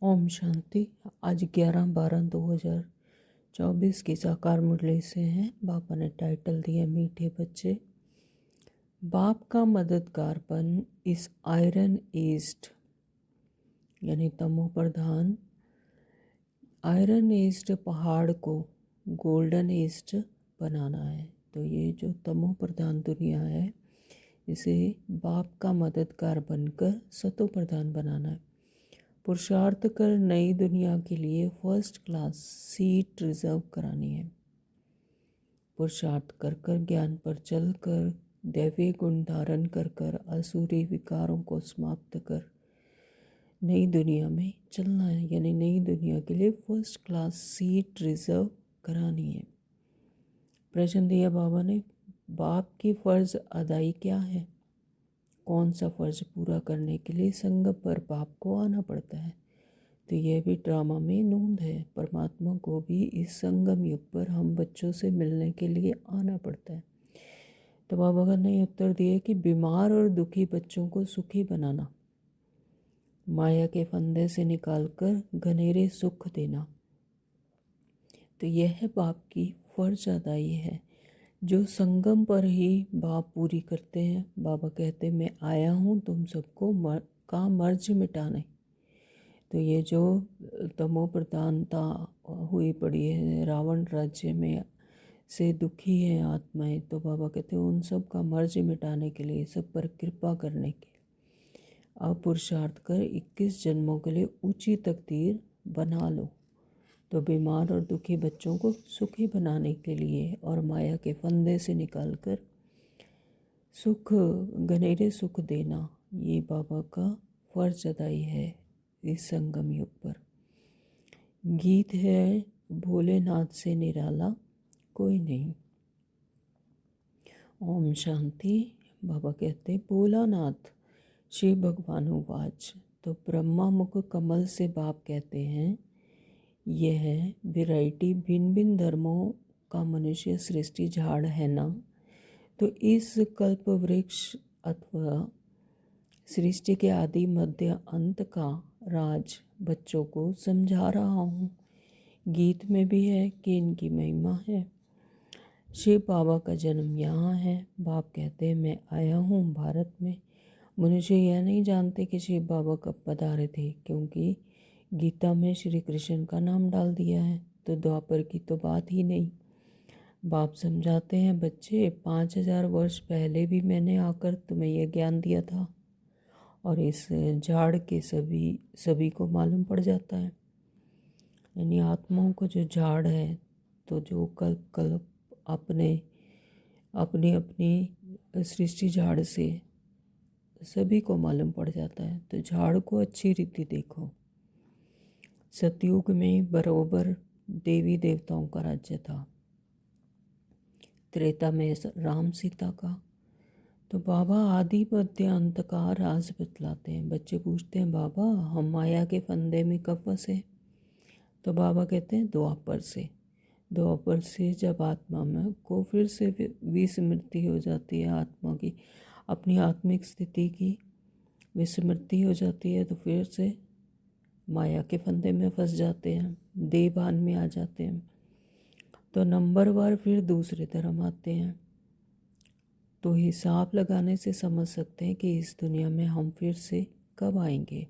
ओम शांति। आज 11/12/2024 की साकार मुरली से हैं। बाबा ने टाइटल दिया मीठे बच्चे। बाप का मददगारपन इस आयरन ईस्ट यानी तमो प्रधान आयरन ईस्ट पहाड़ को गोल्डन ईस्ट बनाना है। तो ये जो तमो प्रधान दुनिया है इसे बाप का मददगार बनकर सतो प्रधान बनाना है। पुरुषार्थ कर नई दुनिया के लिए फर्स्ट क्लास सीट रिजर्व करानी है। पुरुषार्थ कर कर ज्ञान पर चल कर दैवीय गुण धारण कर कर असुरी विकारों को समाप्त कर नई दुनिया में चलना है। यानी नई दुनिया के लिए फर्स्ट क्लास सीट रिजर्व करानी है। प्रश्न दिया बाबा ने, बाप की फ़र्ज अदाई क्या है? कौन सा फ़र्ज पूरा करने के लिए संगम पर बाप को आना पड़ता है? तो यह भी ड्रामा में नूंद है। परमात्मा को भी इस संगम युग पर हम बच्चों से मिलने के लिए आना पड़ता है। तो बाबा ने उत्तर दिया कि बीमार और दुखी बच्चों को सुखी बनाना, माया के फंदे से निकालकर घनेरे सुख देना, तो यह है बाप की फ़र्ज अदाई है जो संगम पर ही बाप पूरी करते हैं। बाबा कहते मैं आया हूँ तुम सबको का मर्ज मिटाने। तो ये जो तमो प्रधानता हुई पड़ी है, रावण राज्य में से दुखी है आत्माएं, तो बाबा कहते हैं उन सब का मर्ज मिटाने के लिए, सब पर कृपा करने के लिए अब पुरुषार्थ कर 21 जन्मों के लिए ऊंची तकदीर बना लो। तो बीमार और दुखी बच्चों को सुखी बनाने के लिए और माया के फंदे से निकालकर सुख, घनेरे सुख देना, ये बाबा का फर्ज अदाई है इस संगम युग पर। गीत है भोलेनाथ से निराला कोई नहीं। ओम शांति। बाबा कहते भोलानाथ श्री भगवान उवाच। तो ब्रह्मा मुख कमल से बाप कहते हैं यह वैरायटी भिन्न भिन्न धर्मों का मनुष्य सृष्टि झाड़ है ना। तो इस कल्प वृक्ष अथवा सृष्टि के आदि मध्य अंत का राज बच्चों को समझा रहा हूँ। गीत में भी है कि इनकी महिमा है। शिव बाबा का जन्म यहाँ है। बाप कहते हैं मैं आया हूँ भारत में। मनुष्य यह नहीं जानते कि शिव बाबा कब पधारे थे, क्योंकि गीता में श्री कृष्ण का नाम डाल दिया है। तो द्वापर की तो बात ही नहीं। बाप समझाते हैं बच्चे 5000 वर्ष पहले भी मैंने आकर तुम्हें यह ज्ञान दिया था और इस झाड़ के सभी को मालूम पड़ जाता है। यानी आत्माओं का जो झाड़ है, तो जो कल्प कल्प अपनी सृष्टि झाड़ से सभी को मालूम पड़ जाता है। तो झाड़ को अच्छी रीति देखो। सतयुग में बरोबर देवी देवताओं का राज्य था। त्रेता में राम सीता का। तो बाबा आदि मध्य अंत का राज बतलाते हैं। बच्चे पूछते हैं बाबा हम माया के फंदे में कब फंसे? तो बाबा कहते हैं द्वापर से। द्वापर से जब आत्मा में को फिर से विस्मृति हो जाती है, आत्मा की अपनी आत्मिक स्थिति की विस्मृति हो जाती है, तो फिर से माया के फंदे में फंस जाते हैं, देहभान में आ जाते हैं। तो नंबरवार फिर दूसरे धर्म आते हैं। तो हिसाब लगाने से समझ सकते हैं कि इस दुनिया में हम फिर से कब आएंगे।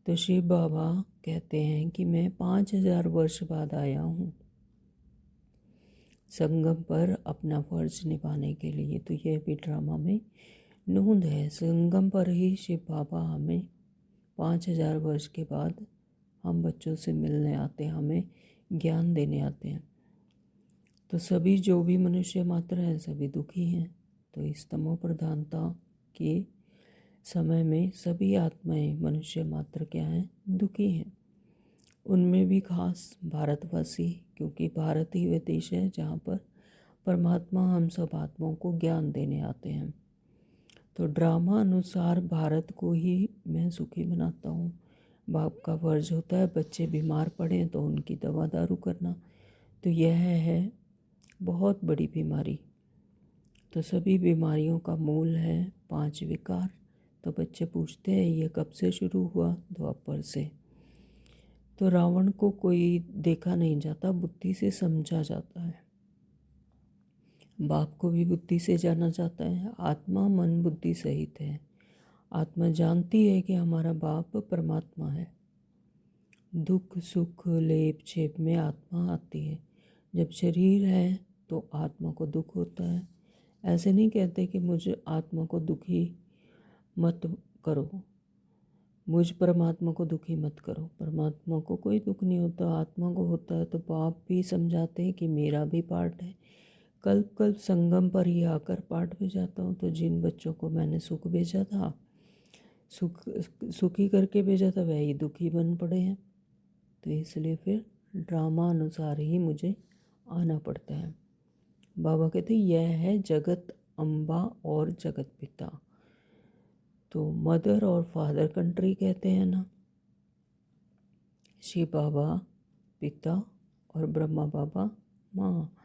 तो शिव बाबा कहते हैं कि मैं 5000 वर्ष बाद आया हूँ संगम पर अपना फर्ज निभाने के लिए। तो यह भी ड्रामा में नूंद है। संगम पर ही शिव बाबा हमें 5000 वर्ष के बाद हम बच्चों से मिलने आते हैं, हमें ज्ञान देने आते हैं। तो सभी जो भी मनुष्य मात्र हैं सभी दुखी हैं। तो इस तमो प्रधानता के समय में सभी आत्माएं मनुष्य मात्र क्या हैं? दुखी हैं। उनमें भी खास भारतवासी, क्योंकि भारत ही वह देश है जहाँ पर परमात्मा हम सब आत्माओं को ज्ञान देने आते हैं। तो ड्रामा अनुसार भारत को ही मैं सुखी बनाता हूँ। बाप का फर्ज होता है बच्चे बीमार पड़े तो उनकी दवा दारू करना। तो यह है बहुत बड़ी बीमारी। तो सभी बीमारियों का मूल है 5 विकार। तो बच्चे पूछते हैं ये कब से शुरू हुआ? द्वापर से। तो रावण को कोई देखा नहीं जाता, बुद्धि से समझा जाता है। बाप को भी बुद्धि से जाना जाता है। आत्मा मन बुद्धि सहित है। आत्मा जानती है कि हमारा बाप परमात्मा है। दुख सुख लेप छेप में आत्मा आती है। जब शरीर है तो आत्मा को दुख होता है। ऐसे नहीं कहते कि मुझे आत्मा को दुखी मत करो, मुझ परमात्मा को दुखी मत करो। परमात्मा को कोई दुख नहीं होता, आत्मा को होता है। तो बाप भी समझाते हैं कि मेरा भी पार्ट है। कल्प कल्प संगम पर ही आकर पाठ भी जाता हूँ। तो जिन बच्चों को मैंने सुख भेजा था, सुखी करके भेजा था, वही दुखी बन पड़े हैं। तो इसलिए फिर ड्रामा अनुसार ही मुझे आना पड़ता है। बाबा कहते यह है जगत अम्बा और जगत पिता। तो मदर और फादर कंट्री कहते हैं ना, शिव बाबा पिता और ब्रह्मा बाबा माँ।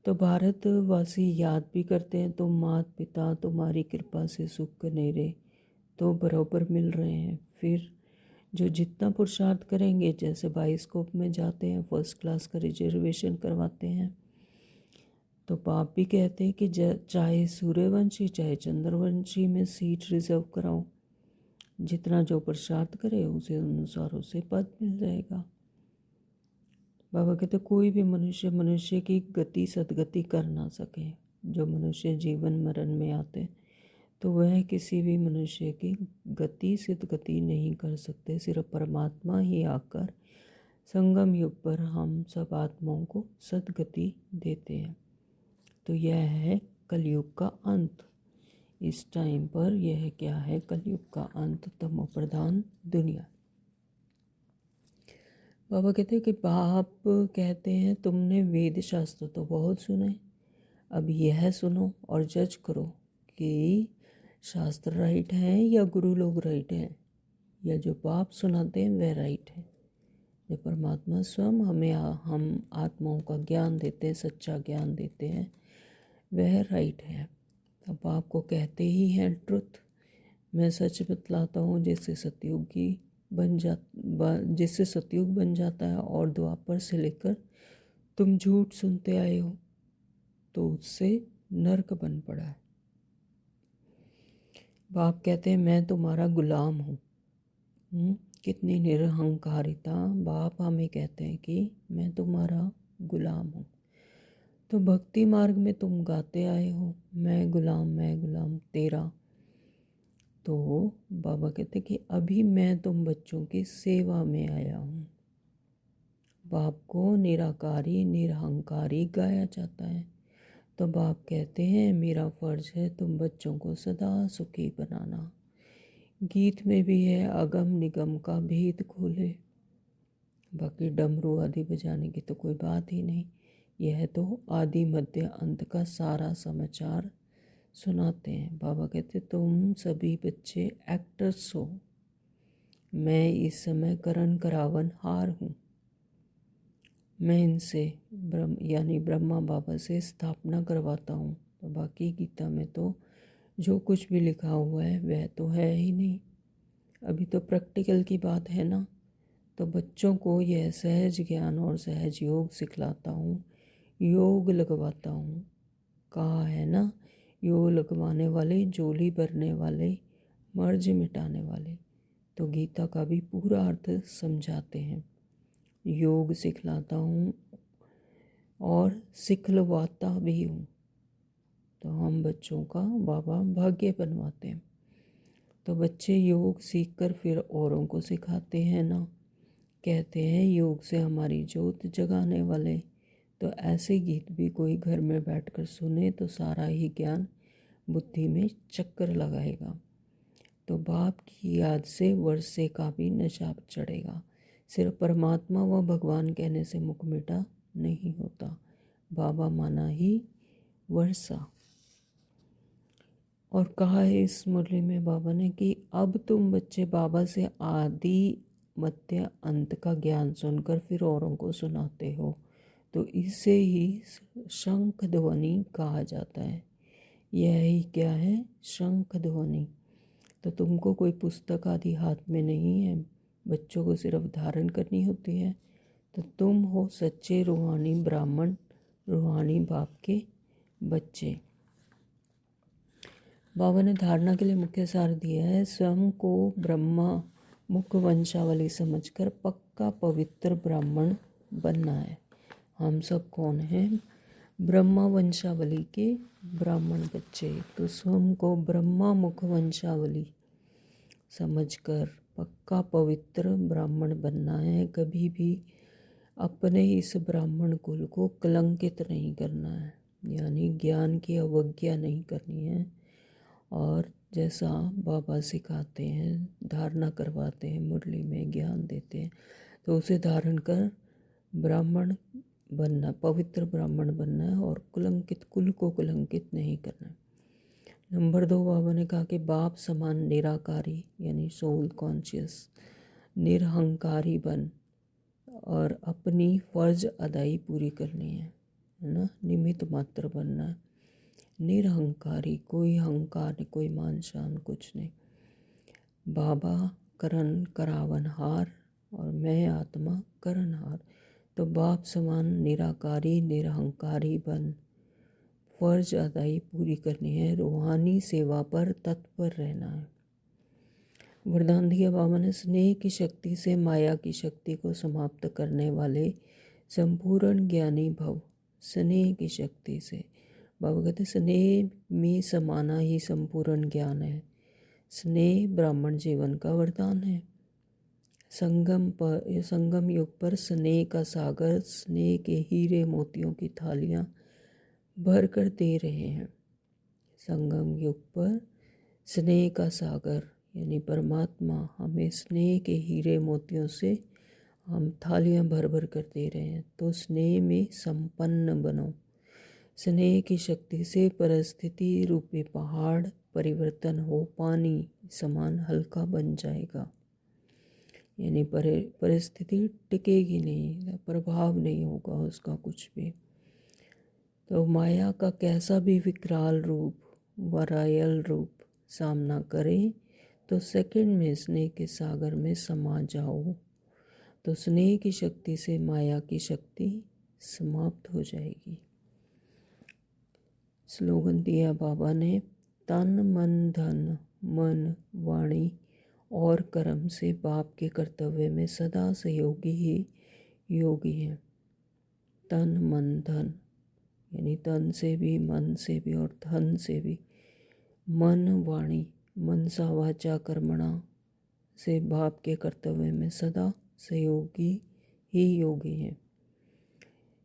तो भारतवासी याद भी करते हैं, तो माता पिता तुम्हारी कृपा से सुख कनेरे तो बराबर मिल रहे हैं। फिर जो जितना पुरुषार्थ करेंगे, जैसे बाइस्कोप में जाते हैं, फर्स्ट क्लास का रिजर्वेशन करवाते हैं, तो बाप भी कहते हैं कि चाहे सूर्यवंशी चाहे चंद्रवंशी में सीट रिजर्व कराओ। जितना जो पुरुषार्थ करे उसे अनुसार उसे पद मिल जाएगा। बाबा कहते कोई भी मनुष्य की गति सदगति कर ना सके। जो मनुष्य जीवन मरण में आते तो वह किसी भी मनुष्य की गति सदगति नहीं कर सकते। सिर्फ परमात्मा ही आकर संगम युग पर हम सब आत्माओं को सदगति देते हैं। तो यह है कलयुग का अंत। इस टाइम पर यह क्या है? कलयुग का अंत, तमो प्रधान दुनिया। बाबा कहते हैं कि बाप कहते हैं तुमने वेद शास्त्र तो बहुत सुने, अब यह सुनो और जज करो कि शास्त्र राइट हैं या गुरु लोग राइट हैं, या जो बाप सुनाते हैं वह राइट है। जो परमात्मा स्वयं हमें हम आत्माओं का ज्ञान देते हैं, सच्चा ज्ञान देते हैं, वह राइट है। अब बाप को कहते ही हैं ट्रुथ। मैं सच बतलाता हूँ जिससे सतयुग बन जाता है, और द्वापर से लेकर तुम झूठ सुनते आए हो तो उससे नरक बन पड़ा है। बाप कहते हैं मैं तुम्हारा गुलाम हूँ। कितनी निरहंकारिता। बाप हमें कहते हैं कि मैं तुम्हारा गुलाम हूँ। तो भक्ति मार्ग में तुम गाते आए हो मैं गुलाम तेरा। तो बाबा कहते कि अभी मैं तुम बच्चों की सेवा में आया हूँ। बाप को निराकारी निरहंकारी गाया जाता है। तो बाप कहते हैं मेरा फर्ज है तुम बच्चों को सदा सुखी बनाना। गीत में भी है अगम निगम का भेद खोले। बाकी डमरू आदि बजाने की तो कोई बात ही नहीं। यह तो आदि मध्य अंत का सारा समाचार सुनाते हैं। बाबा कहते तुम सभी बच्चे एक्टर्स हो। मैं इस समय करण करावन हार हूँ। मैं इनसे यानी ब्रह्मा बाबा से स्थापना करवाता हूँ। तो बाकी गीता में तो जो कुछ भी लिखा हुआ है वह तो है ही नहीं। अभी तो प्रैक्टिकल की बात है ना। तो बच्चों को यह सहज ज्ञान और सहज योग सिखलाता हूँ, योग लगवाता हूँ। कहा है ना, योग लगवाने वाले जोली भरने वाले मर्ज मिटाने वाले। तो गीता का भी पूरा अर्थ समझाते हैं। योग सिखलाता हूँ और सिखलवाता भी हूँ। तो हम बच्चों का बाबा भाग्य बनवाते हैं। तो बच्चे योग सीखकर फिर औरों को सिखाते हैं ना। कहते हैं योग से हमारी ज्योत जगाने वाले। तो ऐसे गीत भी कोई घर में बैठकर सुने तो सारा ही ज्ञान बुद्धि में चक्कर लगाएगा। तो बाप की याद से वर्षे का भी नशा चढ़ेगा। सिर्फ परमात्मा व भगवान कहने से मुख मिटा नहीं होता। बाबा माना ही वर्षा। और कहा है इस मुरली में बाबा ने कि अब तुम बच्चे बाबा से आदि मध्य अंत का ज्ञान सुनकर फिर औरों को सुनाते हो। तो इसे ही शंख ध्वनि कहा जाता है। यह ही क्या है? शंख ध्वनि। तो तुमको कोई पुस्तक आदि हाथ में नहीं है, बच्चों को सिर्फ धारण करनी होती है, तो तुम हो सच्चे रूहानी ब्राह्मण, रूहानी बाप के बच्चे। बाबा ने धारणा के लिए मुख्य सार दिया है, स्वयं को ब्रह्मा मुख वंशावली समझकर पक्का पवित्र ब्राह्मण बनना है। हम सब कौन हैं? ब्रह्मा वंशावली के ब्राह्मण बच्चे। तो स्वयं को ब्रह्मा मुख वंशावली समझकर पक्का पवित्र ब्राह्मण बनना है। कभी भी अपने इस ब्राह्मण कुल को कलंकित नहीं करना है, यानी ज्ञान की अवज्ञा नहीं करनी है। और जैसा बाबा सिखाते हैं, धारणा करवाते हैं, मुरली में ज्ञान देते हैं, तो उसे धारण कर ब्राह्मण बनना, पवित्र ब्राह्मण बनना है और कुल को कलंकित नहीं करना है। नंबर 2, बाबा ने कहा कि बाप समान निराकारी यानी सोल कॉन्शियस निरहंकारी बन और अपनी फर्ज अदाई पूरी करनी है ना, निमित्त मात्र बनना है। निरहंकारी, कोई अहंकार नहीं, कोई मान शान कुछ नहीं। बाबा करण करावनहार और मैं आत्मा करणहार। तो बाप समान निराकारी निरहंकारी बन फर्ज अदाई पूरी करनी है, रूहानी सेवा पर तत्पर रहना है। वरदान दिया बाबा ने, स्नेह की शक्ति से माया की शक्ति को समाप्त करने वाले संपूर्ण ज्ञानी भव। स्नेह की शक्ति से, बाबा कहते स्नेह में समाना ही संपूर्ण ज्ञान है। स्नेह ब्राह्मण जीवन का वरदान है। संगम युग पर स्नेह का सागर, स्नेह के हीरे मोतियों की थालियां भर कर दे रहे हैं। संगम युग पर स्नेह का सागर यानी परमात्मा हमें स्नेह के हीरे मोतियों से हम थालियां भर भर कर दे रहे हैं। तो स्नेह में संपन्न बनो। स्नेह की शक्ति से परिस्थिति रूपी पहाड़ परिवर्तन हो पानी समान हल्का बन जाएगा, यानी परिस्थिति टिकेगी नहीं, प्रभाव नहीं होगा उसका कुछ भी। तो माया का कैसा भी विकराल रूप, वरायल रूप सामना करें तो सेकंड में स्नेह के सागर में समा जाओ। तो स्नेह की शक्ति से माया की शक्ति समाप्त हो जाएगी। स्लोगन दिया बाबा ने, तन मन धन मन वाणी और कर्म से बाप के कर्तव्य में सदा सहयोगी ही योगी हैं। तन मन धन यानी तन से भी, मन से भी और धन से भी। मन वाणी, मनसा वाचा कर्मणा से बाप के कर्तव्य में सदा सहयोगी ही योगी हैं।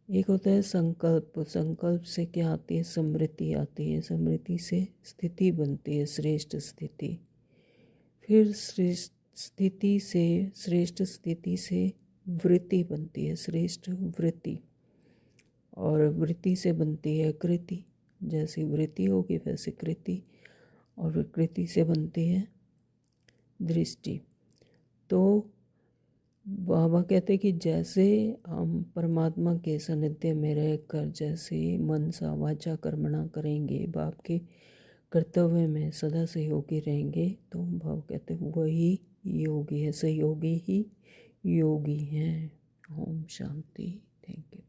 एक होता है संकल्प। संकल्प से क्या आती है? समृद्धि आती है। समृद्धि से स्थिति बनती है, श्रेष्ठ स्थिति। फिर श्रेष्ठ स्थिति से वृत्ति बनती है, श्रेष्ठ वृत्ति। और वृत्ति से बनती है कृति। जैसी वृत्ति होगी वैसे कृति, और कृति से बनती है दृष्टि। तो बाबा कहते कि जैसे हम परमात्मा के सानिध्य में रहकर जैसे मनसा वाचा कर्मणा करेंगे, बाप के कर्तव्य में सदा सहयोगी रहेंगे, तो भाव कहते वही योगी है, सहयोगी ही योगी हैं। ओम शांति। Thank you.